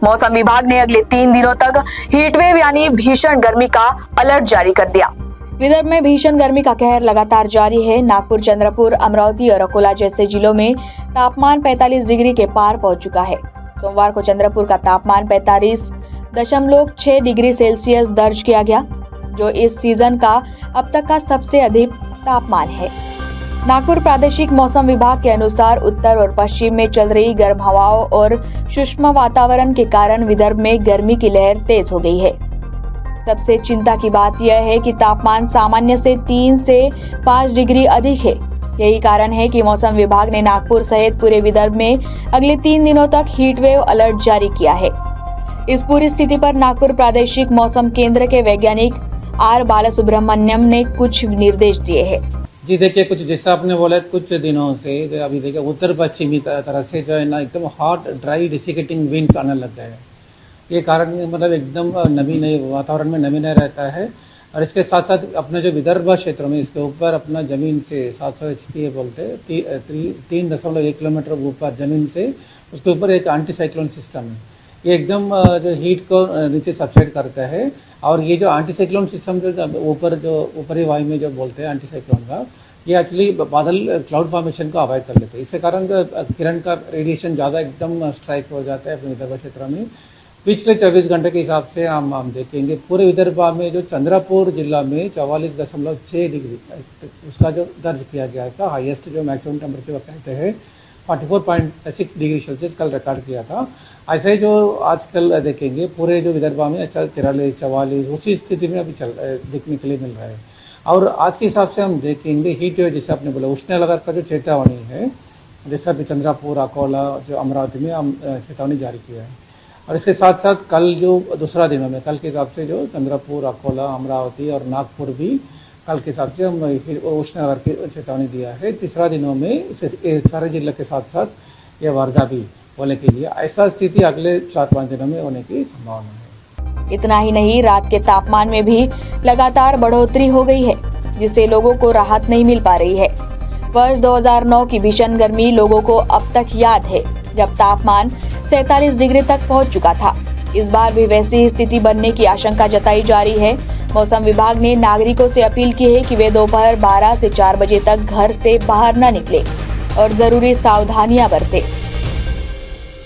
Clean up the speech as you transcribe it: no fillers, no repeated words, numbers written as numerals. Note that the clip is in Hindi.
मौसम विभाग ने अगले 3 दिनों तक हीटवेव यानी भीषण गर्मी का अलर्ट जारी कर दिया। विदर्भ में भीषण गर्मी का कहर लगातार जारी है। नागपुर, चंद्रपुर, अमरावती और अकोला जैसे जिलों में तापमान 45 डिग्री के पार पहुंच चुका है। सोमवार को चंद्रपुर का तापमान 45.6 डिग्री सेल्सियस दर्ज किया गया, जो इस सीजन का अब तक का सबसे अधिक तापमान है। नागपुर प्रादेशिक मौसम विभाग के अनुसार उत्तर और पश्चिम में चल रही गर्म हवाओं और शुष्क वातावरण के कारण विदर्भ में गर्मी की लहर तेज हो गई है। सबसे चिंता की बात यह है कि तापमान सामान्य से 3 से 5 डिग्री अधिक है। यही कारण है कि मौसम विभाग ने नागपुर सहित पूरे विदर्भ में अगले 3 दिनों तक हीट वेव अलर्ट जारी किया है। इस पूरी स्थिति पर नागपुर प्रादेशिक मौसम केंद्र के वैज्ञानिक आर बालासुब्रमण्यम ने कुछ निर्देश दिए हैं। जी देखिए, कुछ जैसा आपने बोला कुछ दिनों से जो अभी देखिए उत्तर पश्चिमी तरह से जो है ना एकदम हॉट ड्राई डिसिकेटिंग विंड्स आने लग गए हैं। ये कारण मतलब एकदम नमी नहीं, वातावरण में नमी नहीं रहता है। और इसके साथ साथ अपने जो विदर्भ क्षेत्र में इसके ऊपर अपना ज़मीन से 700 HP बोलते हैं 3.1 किलोमीटर ऊपर ज़मीन से उसके ऊपर एक एंटी साइक्लोन सिस्टम है। ये एकदम जो हीट को नीचे सबसाइड करता है। और ये जो एंटी साइक्लोन सिस्टम जो ऊपरी वायु में जो बोलते हैं एंटी साइक्लोन का, ये एक्चुअली बादल क्लाउड फॉर्मेशन को अवॉइड कर लेते हैं। इसके कारण किरण का रेडिएशन ज़्यादा एकदम स्ट्राइक हो जाता है अपने विदर्भ क्षेत्र में। पिछले 24 घंटे के हिसाब से हम देखेंगे पूरे विदर्भ में जो चंद्रपुर जिला में 44.6 डिग्री उसका जो दर्ज किया गया था, हाईएस्ट जो मैक्सिमम टेम्परेचर कहते हैं 44.6 डिग्री सेल्सियस कल रिकॉर्ड किया था। ऐसे ही जो आजकल देखेंगे पूरे जो विदर्भ में 43, 44 उसी स्थिति में अभी देखने के लिए मिल रहा है। और आज के हिसाब से हम देखेंगे हीट वेव जैसे आपने बोला उष्ण लहर का जो चेतावनी है, जैसे अभी चंद्रपुर, अकोला, जो अमरावती में हम चेतावनी जारी किया है। और इसके साथ साथ कल जो दूसरा दिनों में कल के हिसाब से जो चंद्रपुर, अकोला, अमरावती और नागपुर भी कल के हिसाब से हम उष्ण लहर की चेतावनी दिया है। तीसरा दिनों में इसके सारे जिले के साथ साथ ये वर्धा भी होने के लिए ऐसा स्थिति अगले 4-5 दिनों में होने की संभावना है। इतना ही नहीं, रात के तापमान में भी लगातार बढ़ोतरी हो गई है, जिससे लोगों को राहत नहीं मिल पा रही है। वर्ष 2009 की भीषण गर्मी लोगों को अब तक याद है, जब तापमान 47 डिग्री तक पहुंच चुका था। इस बार भी वैसी ही स्थिति बनने की आशंका जताई जा रही है। मौसम विभाग ने नागरिकों से अपील की है कि वे दोपहर 12 से 4 बजे तक घर से बाहर न निकले और जरूरी सावधानियां बरतें।